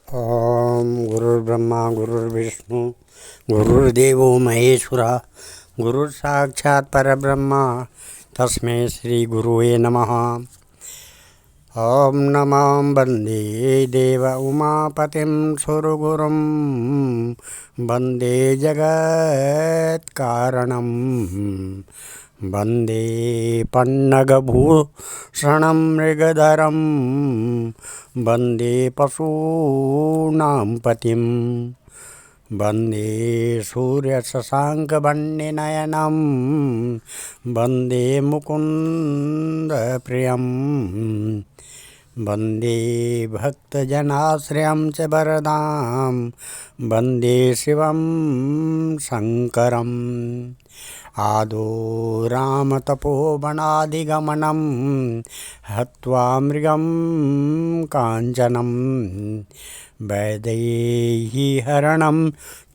ओम गुरुर्ब्रह्मा गुरुर्विष्णु गुरुर्देवो महेश्वरा गुरुः साक्षात् परब्रह्म तस्मै श्री गुरुवे नमः। ओम नमो वन्दे देव उमापतिं सुरगुरुं वन्दे जगत्कारणं वन्दे पन्नगभूषणं मृगधरं वन्दे पशूनां पतिं वन्दे सूर्यशशाङ्कवर्णनयनं वन्दे मुकुन्दप्रियं वन्दे भक्तजनाश्रयं च वरदां वन्दे शिवं शङ्करम्। आदो रामतपोवनादिगमनं हत्वा मृगं काञ्चनं वैदेहीहरणं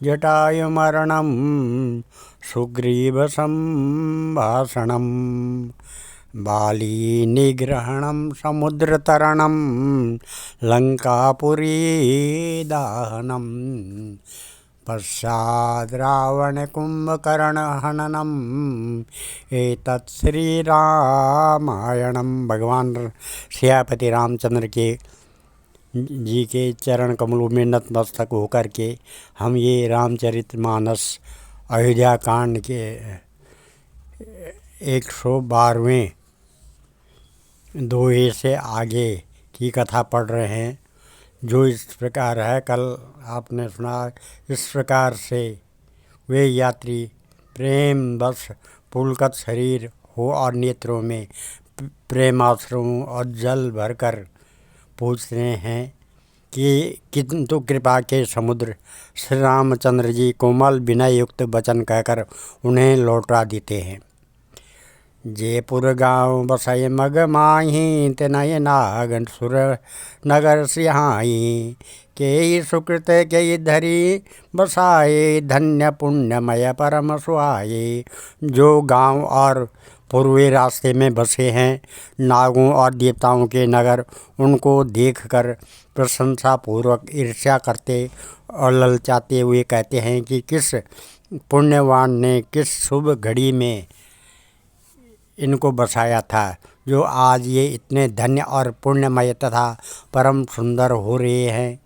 जटायुमरणं सुग्रीवसम्भाषणं बालीनिग्रहणं समुद्रतरणं लङ्कापुरीदाहनं पश्चाद् रावणकुम्भकर्णहननम् एतत् श्रीरामायणं। भगवान सियापति रामचंद्र के जी के चरण कमलों में नतमस्तक होकर के हम ये रामचरितमानस अयोध्या कांड के 112वें दोहे से आगे की कथा पढ़ रहे हैं, जो इस प्रकार है। कल आपने सुना, इस प्रकार से वे यात्री प्रेम बस पुलकत शरीर हो और नेत्रों में प्रेमाश्रुओं और जल भरकर पूछते हैं कि किंतु कृपा के समुद्र श्री रामचंद्र जी कोमल विनय युक्त वचन कहकर उन्हें लौटा देते हैं। जयपुर गाँव बसय मग माही तेनय नागन सुर नगर सिहाई के सुकृत के धरी बसाए धन्य पुण्यमय परम सुहाए। जो गांव और पूर्वी रास्ते में बसे हैं नागों और देवताओं के नगर, उनको देखकर प्रशंसापूर्वक ईर्ष्या करते और ललचाते हुए कहते हैं कि किस पुण्यवान ने किस शुभ घड़ी में इनको बसाया था, जो आज ये इतने धन्य और पुण्यमय तथा परम सुंदर हो रहे हैं।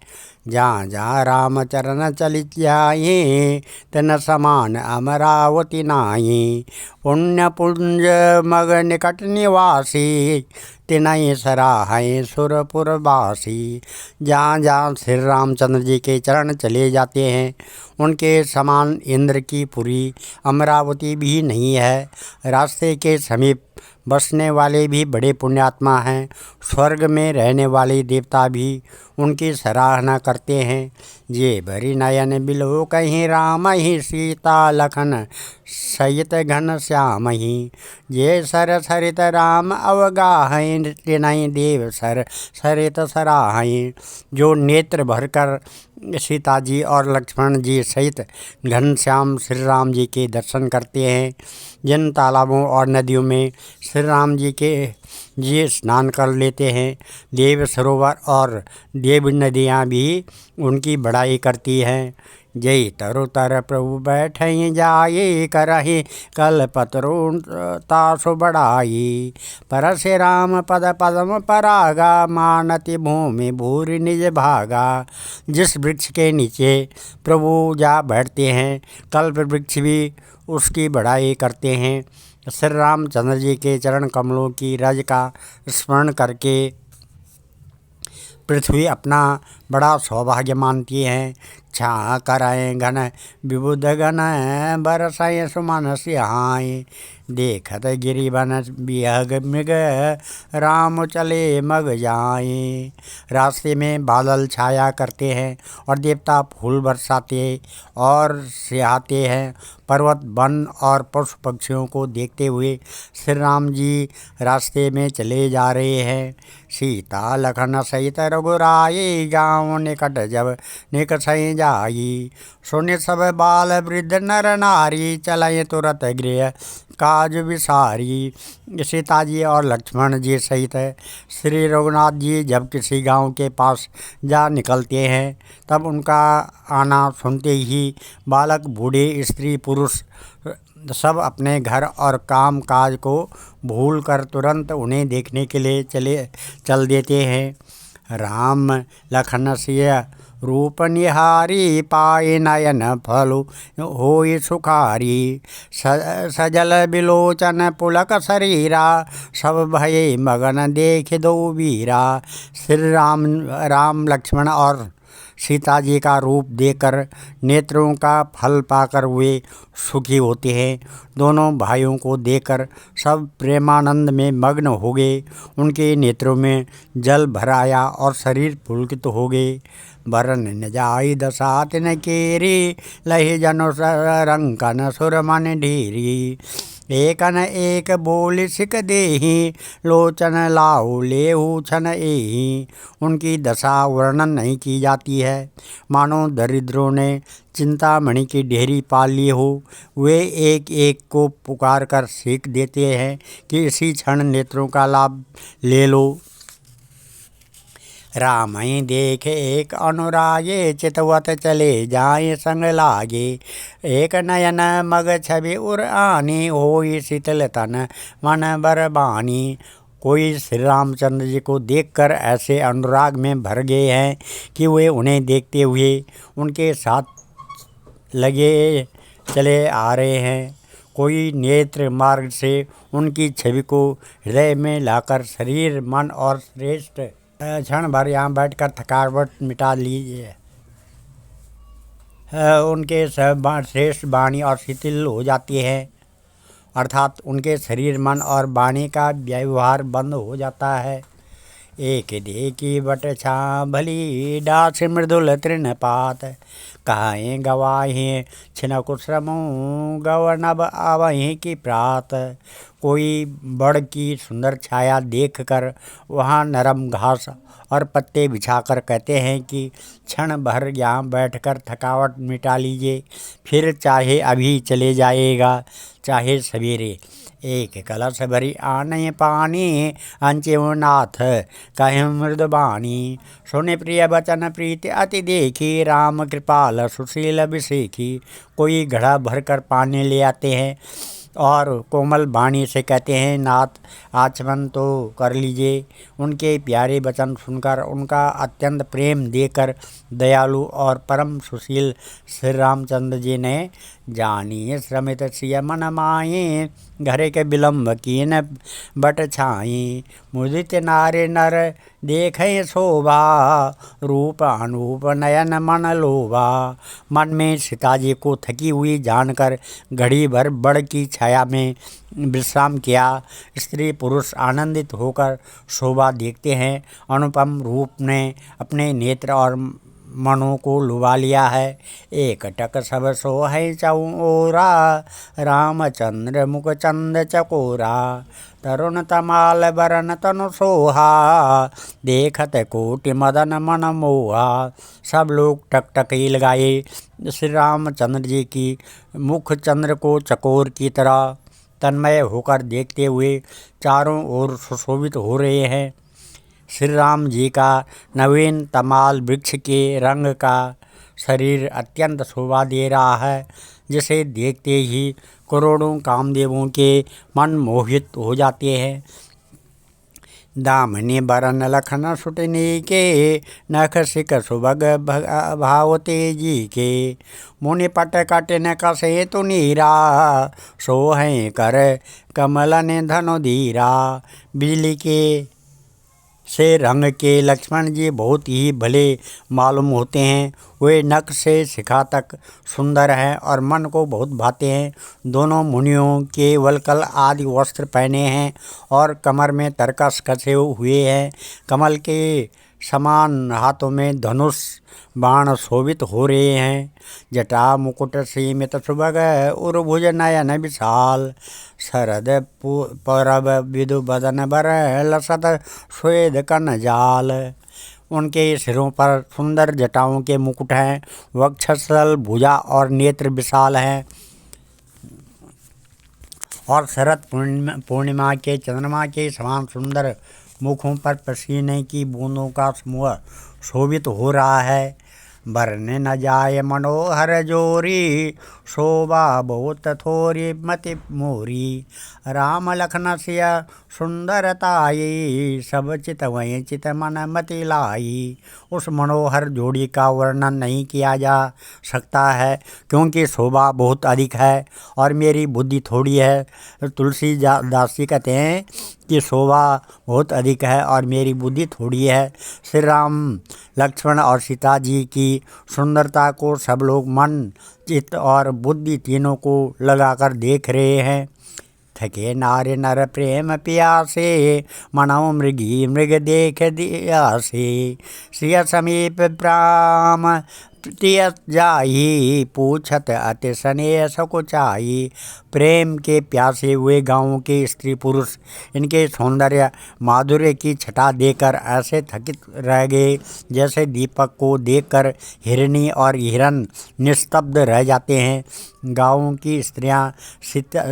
जहाँ जहाँ रामचरण चलित जाए तन समान अमरावती नाई। पुण्य पुंज मग निकट निवासी तिनय सराहय सुरपुरवासी। जहाँ जहाँ श्री रामचंद्र जी के चरण चले जाते हैं उनके समान इंद्र की पुरी अमरावती भी नहीं है। रास्ते के समीप बसने वाले भी बड़े पुण्यात्मा हैं। स्वर्ग में रहने वाले देवता भी उनकी सराहना करते हैं। ये भरी नयन बिलो कहीं राम ही सीता लखन सहित घन श्याम ही। ये सर सरित राम अवगाहै तिनय देव सर सरित सराहै। जो नेत्र भरकर सीता जी और लक्ष्मण जी सहित घनश्याम श्री राम जी के दर्शन करते हैं। जिन तालाबों और नदियों में श्री राम जी के जी स्नान कर लेते हैं, देव सरोवर और देव नदियाँ भी उनकी बड़ाई करती हैं। जय तरुतर प्रभु बैठे जाए करहि कल्पतरु तासु बढ़ाई। परसे राम पद पदम परागा मानति भूमि भूरि निज भागा। जिस वृक्ष के नीचे प्रभु जा बैठते हैं कल्प वृक्ष भी उसकी बढ़ाई करते हैं। श्री रामचंद्र जी के चरण कमलों की रज का स्मरण करके पृथ्वी अपना बड़ा सौभाग्य मानती है। छा कराएँ घन विबुध गण बरसाएँ सुमन सिहाय। देखत गिरि बन बिहग मृग राम चले मग जाए। रास्ते में बादल छाया करते हैं और देवता फूल बरसाते और सिहाते हैं। पर्वत वन और पशु पक्षियों को देखते हुए श्री राम जी रास्ते में चले जा रहे हैं। सीता लखन सहित रघुराई गाँव निकट जब निकसई जाई। सुने सब बाल वृद्ध नर नारी, चलाए तुरत गृह काज विसारी। सीता जी और लक्ष्मण जी सहित श्री रघुनाथ जी जब किसी गांव के पास जा निकलते हैं, तब उनका आना सुनते ही बालक, बूढ़े, स्त्री, पुरुष सब अपने घर और काम काज को भूल कर तुरंत उन्हें देखने के लिए चल देते हैं। राम लखन सिय रूप निहारी, पाए नयन फलु होई सुखारी। सजल बिलोचन पुलक शरीरा, सब भये मगन देख दो वीरा। श्री राम लक्ष्मण और सीता जी का रूप देखकर नेत्रों का फल पाकर वे सुखी होते हैं। दोनों भाइयों को देखकर सब प्रेमानंद में मग्न हो गए। उनके नेत्रों में जल भर आया और शरीर पुलकित हो गए। बरन न जाई दशा तिन केरी, लहि जनु रंकन सुर मन ढेरी। एकन एक बोल सिक देही, लोचन लाऊ लेहू छन एही। उनकी दशा वर्णन नहीं की जाती है, मानो दरिद्रों ने चिंतामणि की ढेरी पाल ली हो। वे एक एक को पुकार कर सीख देते हैं कि इसी क्षण नेत्रों का लाभ ले लो। राम ही देख एक अनुरागे, चितवत चले जाए संग लागे। एक नयन मग छवि उर आनी, होई शीतल तन मन बरबानी। कोई श्री रामचंद्र जी को देखकर ऐसे अनुराग में भर गए हैं कि वे उन्हें देखते हुए उनके साथ लगे चले आ रहे हैं। कोई नेत्र मार्ग से उनकी छवि को हृदय में लाकर शरीर, मन और श्रेष्ठ क्षण भर यहाँ बैठकर थकावट मिटा लीजिए। उनके श्रेष्ठ वाणी और शिथिल हो जाती है, अर्थात उनके शरीर, मन और वाणी का व्यवहार बंद हो जाता है। एक देखी बट छा भली, डास मृदुल तृणपात। कहाएँ गवाहें छिनकु श्रमो, गवनब आवहीं की प्रात। कोई बड़ की सुंदर छाया देखकर वहाँ नरम घास और पत्ते बिछाकर कहते हैं कि क्षण भर यहाँ बैठकर थकावट मिटा लीजिए, फिर चाहे अभी चले जाएगा चाहे सवेरे। एक कलश भरी आने पानी, अंचे नाथ कहे मृदबानी। सुने प्रिय बचन प्रीति अति देखी, राम कृपाल सुशील अभिषेकी। कोई घड़ा भरकर पानी ले आते हैं और कोमल वाणी से कहते हैं, नाथ आचमन तो कर लीजिए। उनके प्यारे वचन सुनकर उनका अत्यंत प्रेम देकर दयालु और परम सुशील श्री रामचंद्र जी ने जानी श्रमित सिय मन माए, घरे के विलम्ब कीन बट छाई। मुदित नारे नर देखें शोभा, रूप अनूप नयन मन लोभा। मन में सीता जी को थकी हुई जानकर घड़ी भर बड़ की छाया में विश्राम किया। स्त्री पुरुष आनंदित होकर शोभा देखते हैं। अनुपम रूप ने अपने नेत्र और मनों को लुभा लिया है। एक टक सब सोहै चौरा, रामचंद्र मुख चंद चकोरा। तरुण तमाल बरन तनु सोहा, देखत कोटि मदन मन मोहा। सब लोग टकटकी लगाए श्री रामचंद्र जी की मुख चंद्र को चकोर की तरह तन्मय होकर देखते हुए चारों ओर सुशोभित हो रहे हैं। श्री राम जी का नवीन तमाल वृक्ष के रंग का शरीर अत्यंत शोभा दे रहा है, जिसे देखते ही करोड़ों कामदेवों के मन मोहित हो जाते हैं। दामनी बरन लखन सुटनी के, नख सिक सुभग भावते जी के। मुनि पट कटिन कसे तु नीरा, सोहें कर कमलन धनु धीरा। बिजली के से रंग के लक्ष्मण जी बहुत ही भले मालूम होते हैं। वे नख से शिखा तक सुंदर हैं और मन को बहुत भाते हैं। दोनों मुनियों के वलकल आदि वस्त्र पहने हैं और कमर में तरकस कसे हुए हैं। कमल के समान हाथों में धनुष बाण शोभित हो रहे हैं। जटा मुकुट सीमित सुभग, उर्भुज नयन विशाल। शरद परब विदु बदन बर, लसत स्वेद कन जाल। उनके सिरों पर सुंदर जटाओं के मुकुट हैं। वक्षस्थल, भुजा और नेत्र विशाल हैं। और शरद पूर्णिमा के चंद्रमा के समान सुंदर मुखों पर पसीने की बूंदों का समूह शोभित हो रहा है। बरने न जाए मनोहर जोरी, शोभा बहुत थोरी मति मोरी। राम लखन सिय सुंदरताई, सब चित वहीं चित मन मति लाई। उस मनोहर जोड़ी का वर्णन नहीं किया जा सकता है, क्योंकि शोभा बहुत अधिक है और मेरी बुद्धि थोड़ी है। तुलसी दास जी कहते हैं कि शोभा बहुत अधिक है और मेरी बुद्धि थोड़ी है। श्री राम, लक्ष्मण और सीता जी की सुंदरता को सब लोग मन, चित्त और बुद्धि तीनों को लगाकर देख रहे हैं। थके नारे नर प्रेम प्यासे, मनो मृगी मृग देख दियासे। सिय समीप प्राम तिय जाई, पूछत अति स्नेह सकुचाई। प्रेम के प्यासे हुए गाँव के स्त्री पुरुष इनके सौंदर्य माधुर्य की छटा देकर ऐसे थकित रह गए जैसे दीपक को देखकर हिरनी और हिरन निस्तब्ध रह जाते हैं। गाँव की स्त्रियां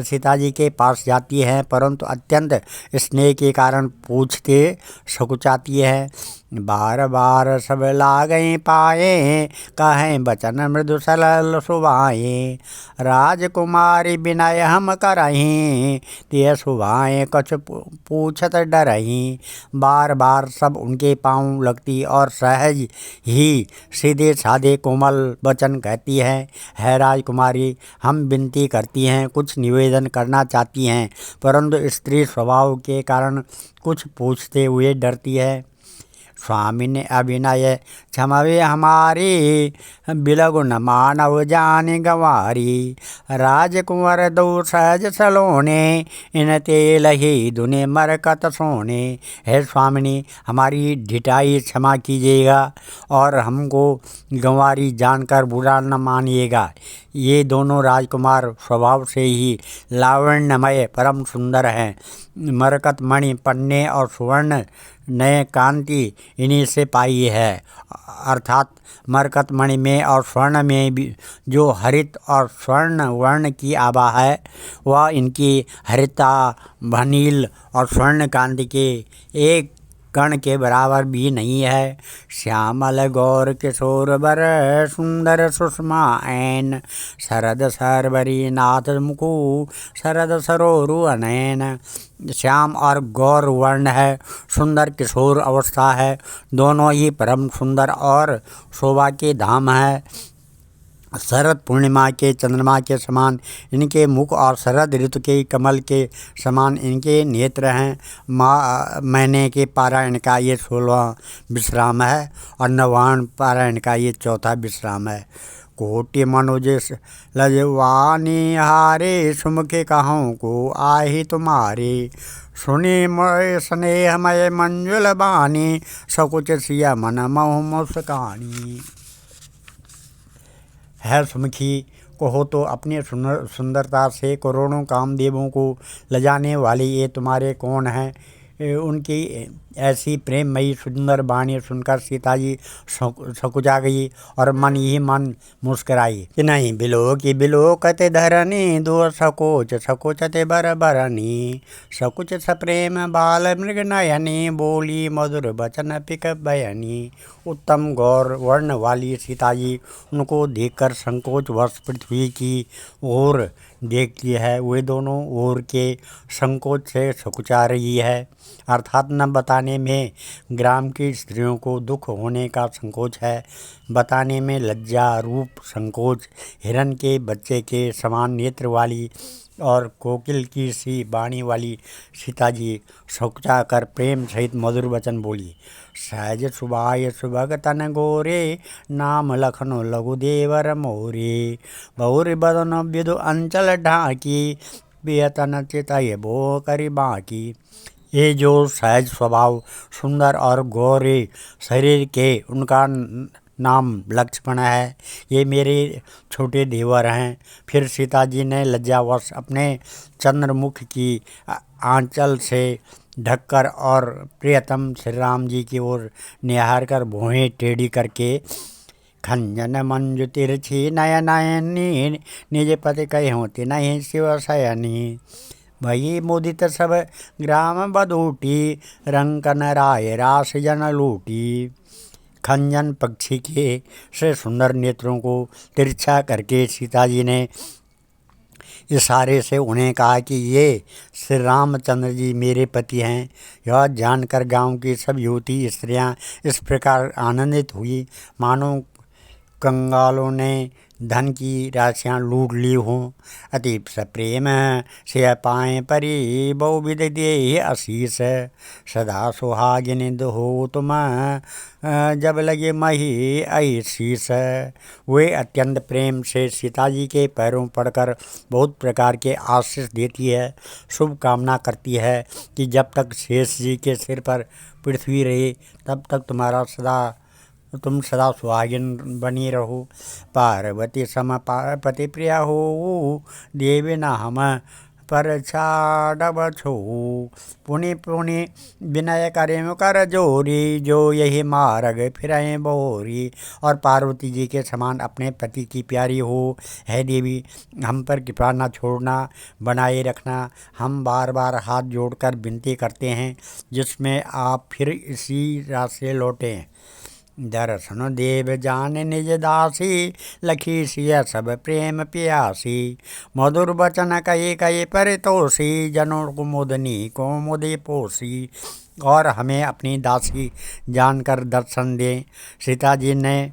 सीता जी के पास जाती हैं, परंतु अत्यंत स्नेह के कारण पूछते सकुचाती हैं। बार बार सब लागें पाए, कहें बचन मृदु सरल सुभाए। राजकुमारी विनय हम करहीं, तिय सुभाए कछु पूछत डरहीं। बार बार सब उनके पाँव लगती और सहज ही सीधे साधे कोमल वचन कहती है राजकुमारी, हम विनती करती हैं, कुछ निवेदन करना चाहती हैं, परंतु स्त्री स्वभाव के कारण कुछ पूछते हुए डरती है। स्वामी ने अभिनय क्षमवे हमारी, बिलगु न मानव जान गंवारी। राजकुंवर दो सहज सलोने, इन तेल ही दुने मरकत सोने। है स्वामिनी, हमारी ढिठाई क्षमा कीजिएगा और हमको गंवारी जानकर बुरा न मानिएगा। ये दोनों राजकुमार स्वभाव से ही लावण्यमय परम सुंदर हैं। मरकत मणि, पन्ने और सुवर्ण नए कांति इन्हीं से पाई है। अर्थात मरकत मणि में और स्वर्ण में भी जो हरित और स्वर्ण वर्ण की आभा है, वह इनकी हरिता, भनील और स्वर्ण कांति के एक कण के बराबर भी नहीं है। श्यामल गौर किशोर बर, सुंदर सुषमा ऐन। शरद सरबरी नाथ मुकु, शरद सरोरु अनैन। श्याम और गौर वर्ण है, सुंदर किशोर अवस्था है, दोनों ही परम सुंदर और शोभा के धाम है। शरद पूर्णिमा के चंद्रमा के समान इनके मुख और शरद ऋतु के कमल के समान इनके नेत्र हैं। महीने के पारायण का ये 16वां विश्राम है और नवान पारायण का ये 4था विश्राम है। कोटि मनुज लजवानी हारे, सुमुखे कहूँ को आही तुम्हारे। सुनी मोय स्नेहमय मंजुल बानी, सकुच सिया मन महु मुस्कानी। है सुमुखी, कहो तो अपनी सुंदरता से करोड़ों कामदेवों को लजाने वाले ये तुम्हारे कौन हैं। उनकी ऐसी प्रेममयी सुंदर वाणी सुनकर सीता जी सकुचा गई और मन ही मन मुस्कराई कि नहीं बिलो की बिलो कते धरनी, दो सकोच सकोचते बर बरनी। सकुच सप्रेम बाल मृग नयनी, बोली मधुर बचन पिक बयनी। उत्तम गौर वर्ण वाली सीता जी उनको देखकर संकोच वश पृथ्वी की ओर देखती है। वे दोनों ओर के संकोच से सकुचा रही है। अर्थात न बताने में ग्राम की स्त्रियों को दुख होने का संकोच है, बताने में लज्जा रूप संकोच। हिरन के बच्चे के समान नेत्र वाली और कोकिल की सी वाणी वाली सीता जी सकुचा कर प्रेम सहित मधुर वचन बोली। सहज सुबाय सुभग तन गोरे, नाम लखनो लघुदेवर मोरे। बहुर बदन विदु अंचल ढाकी, बेतन चितय बो करी बाकी। ये जो सहज स्वभाव सुंदर और गौरे शरीर के उनका नाम लक्ष्मण है, ये मेरे छोटे देवर हैं। फिर सीता जी ने लज्जावश अपने चंद्रमुख की आंचल से ढककर और प्रियतम श्री राम जी की ओर निहार कर भुहें टेढ़ी करके खंजन मंजु तिरछी नयनयनी निज पति कहूँ नहीं शिव शयनी भई मुदित सब ग्राम बधूटी रंकन राय रास जन लूटी। खंजन पक्षी के से सुंदर नेत्रों को तिरछा करके सीता जी ने इशारे से उन्हें कहा कि ये श्री रामचंद्र जी मेरे पति हैं। यह जानकर गांव की सब युवती स्त्रियां इस प्रकार आनंदित हुई मानो कंगालों ने धन की राशियाँ लूट ली हों। अतीब सप्रेम से पाएँ परी बहुविध दे आशीष सदा सुहागिनी हो तुम जब लगे मही आशीष। वे अत्यंत प्रेम से सीता जी के पैरों पड़कर बहुत प्रकार के आशीष देती है, शुभ कामना करती है कि जब तक शेष जी के सिर पर पृथ्वी रहे तब तक तुम सदा सुहागिन बनी रहो। पार्वती सम पति प्रिया हो देवी न हम पर छाड़ब छो पुनि पुनि विनय करें कर जोरी जो यही मार्ग फिरें बोरी। और पार्वती जी के समान अपने पति की प्यारी हो, है देवी हम पर कृपा न छोड़ना, बनाए रखना। हम बार बार हाथ जोड़कर विनती करते हैं जिसमें आप फिर इसी रास्ते लौटें। दर्शन देव जान निज दासी लखी सिया सब प्रेम प्यासी। मधुर बचन कही कही परितोषी जनों कुमुदनी को मुदे पोसी। और हमें अपनी दासी जानकर दर्शन दें। सीता जी ने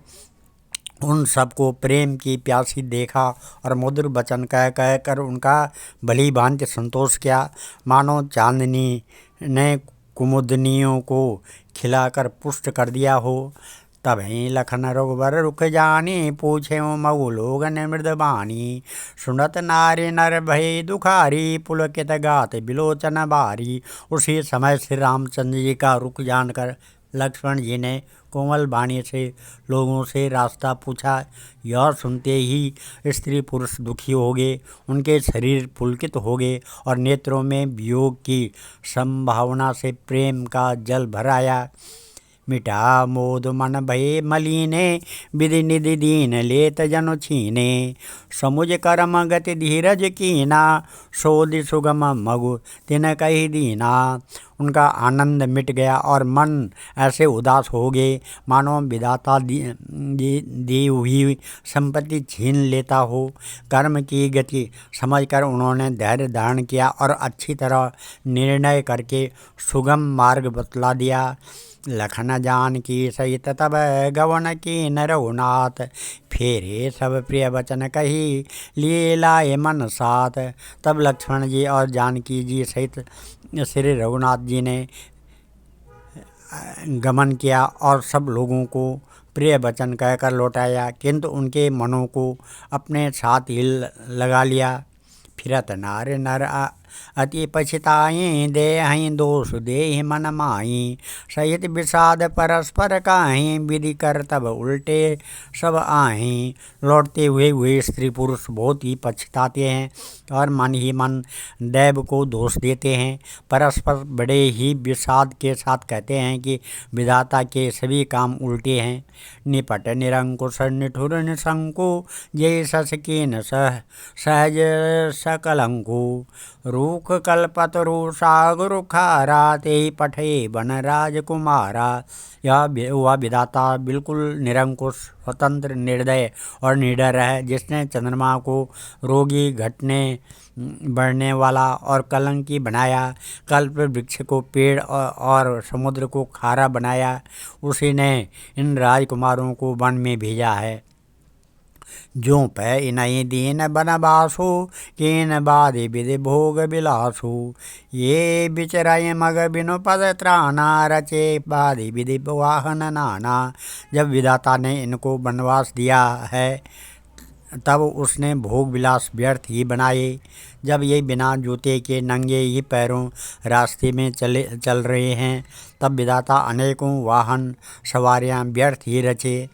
उन सबको प्रेम की प्यासी देखा और मधुर वचन कह कर उनका भली भांति संतोष किया मानो चांदनी ने कुमुदनियों को खिलाकर पुष्ट कर दिया हो। तभी लखन रघुबर रुक जानी पूछे मऊ लोगन मृदबानी। सुनत नारी नर भय दुखारी पुलकित गात बिलोचन बारी। उसी समय श्री रामचंद्र जी का रुख जानकर लक्ष्मण जी ने कोमल वाणी से लोगों से रास्ता पूछा। यह सुनते ही स्त्री पुरुष दुखी हो गए, उनके शरीर पुलकित हो गए और नेत्रों में वियोग की संभावना से प्रेम का जल भर आया। मिटा मोद मन भय मलीने विधि निधि दीन लेत जनु छीने। समुझ करम गति धीरज कीना सोधि सुगम मगु तिन कही दीना। उनका आनंद मिट गया और मन ऐसे उदास हो गए मानो विधाता दी हुई संपत्ति छीन लेता हो। कर्म की गति समझकर उन्होंने धैर्य धारण किया और अच्छी तरह निर्णय करके सुगम मार्ग बतला दिया। लखन जान की सहित तब गवन की न रघुनाथ। फेरे सब प्रिय वचन कही लिए लाए मन साथ। तब लक्ष्मण जी और जानकी जी सहित श्री रघुनाथ जी ने गमन किया और सब लोगों को प्रिय वचन कहकर लौटाया, किंतु उनके मनों को अपने साथ ही लगा लिया। फिरत नार नर अति पछताई देहि दोष देहि मन माई। सहित विषाद परस्पर काहीं विधि कर तब उल्टे सब आहीं। लौटते हुए स्त्री पुरुष बहुत ही पछताते हैं और मन ही मन दैव को दोष देते हैं। परस्पर बड़े ही विषाद के साथ कहते हैं कि विधाता के सभी काम उल्टे हैं। निपट निरंकुश निठुर निशंकु जय सस कीन सहज सकलंकु। रूख कल्पतरु सागरु खारा ते पठे वन राजकुमारा। यह हुआ विधाता बिल्कुल निरंकुश स्वतंत्र निर्दय और निडर है, जिसने चंद्रमा को रोगी घटने बढ़ने वाला और कलंकी बनाया, कल्प वृक्ष को पेड़ और समुद्र को खारा बनाया। उसी ने इन राजकुमारों को वन में भेजा है। जो पै इनहि दीन बनबासु कीन बाधि विधि भोग बिलासु। ये बिचराय मग बिनु पद त्राना रचे बाधि विधि वाहन नाना। जब विधाता ने इनको वनवास दिया है तब उसने भोग विलास व्यर्थ ही बनाए। जब ये बिना जूते के नंगे ही पैरों रास्ते में चल रहे हैं, तब विधाता अनेकों वाहन सवारियां व्यर्थ ही रचे।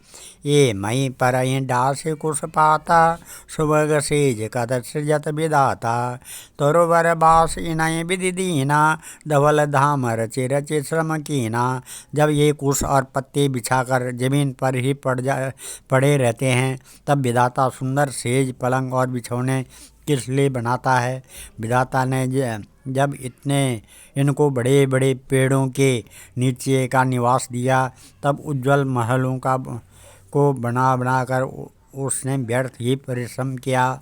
ये मई पर डास कुश पाता, सुबह सेज कद सृजत विधाता। तोरोबर बास इनय विधि दीना, धवल धाम रचे रचे श्रम कीना। जब ये कुश और पत्ते बिछाकर जमीन पर ही पड़े रहते हैं, तब विधाता सुंदर सेज पलंग और बिछौने किस लिए बनाता है। विधाता ने जब इनको बड़े बड़े पेड़ों के नीचे का निवास दिया, तब उज्जवल महलों को बना कर उसने व्यर्थ ही परिश्रम किया।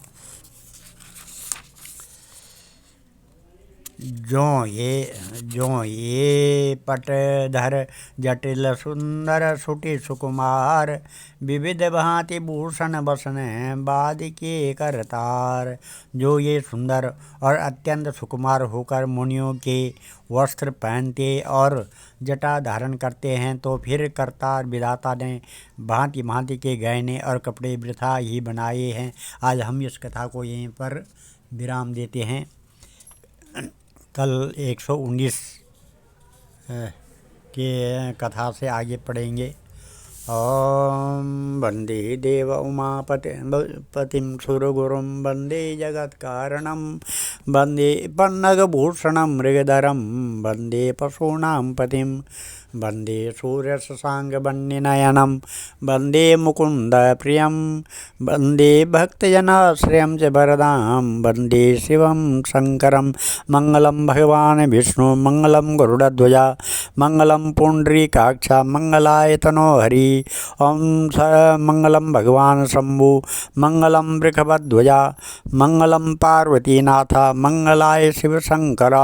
जो ये पटधर जटिल सुंदर सुटी सुकुमार, विविध भांति भूषण बसन बाद के करतार। जो ये सुंदर और अत्यंत सुकुमार होकर मुनियों के वस्त्र पहनते और जटा धारण करते हैं, तो फिर करतार विधाता ने भांति भांति के गहने और कपड़े वृथा ही बनाए हैं। आज हम इस कथा को यहीं पर विराम देते हैं। कल 119 के कथा से आगे पढ़ेंगे। ओम वंदे देव उमापतिं सुरगुरुं, वंदे जगत्कारणं, वंदे पन्नगभूषणं मृगधरं, वंदे पशूनां पतिं, वंदे सूर्यशशाङ्कवह्निनयनं, वंदे मुकुन्दप्रियं, वंदे भक्तजनाश्रयं च वरदां, वंदे शिवं शङ्करं। मंगलं भगवान् विष्णु, मंगलं गरुडध्वजा, मंगलं पुण्डरीकाक्ष, मंगलाय तनो हरि। ओम मंगलं भगवान् शंभु, मंगलं वृषभध्वजा, मंगलं पार्वतीनाथ, मंगलाय शिव शंकर।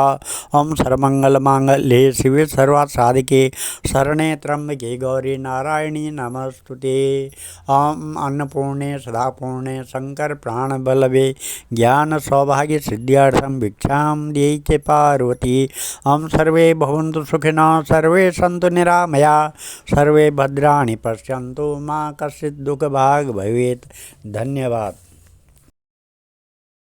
ओम सर्वमंगलमांगल्ये शिवे सर्वार्थसाधिके, शरणे त्र्यंबके गौरी नारायणी नमस्तुते। ओम अन्नपूर्णे सदापूर्णे, शंकर प्राणबलवे, ज्ञान सौभाग्य सिद्ध्यर्थं भिक्षां देहि च पार्वती। ओम सर्वे भवन्तु सुखिनः, सर्वे सन्तु निरामया, सर्वे भद्राणि पश्यन्तु, मा कश्चित् दुःखभाग् भवेत्। धन्यवाद।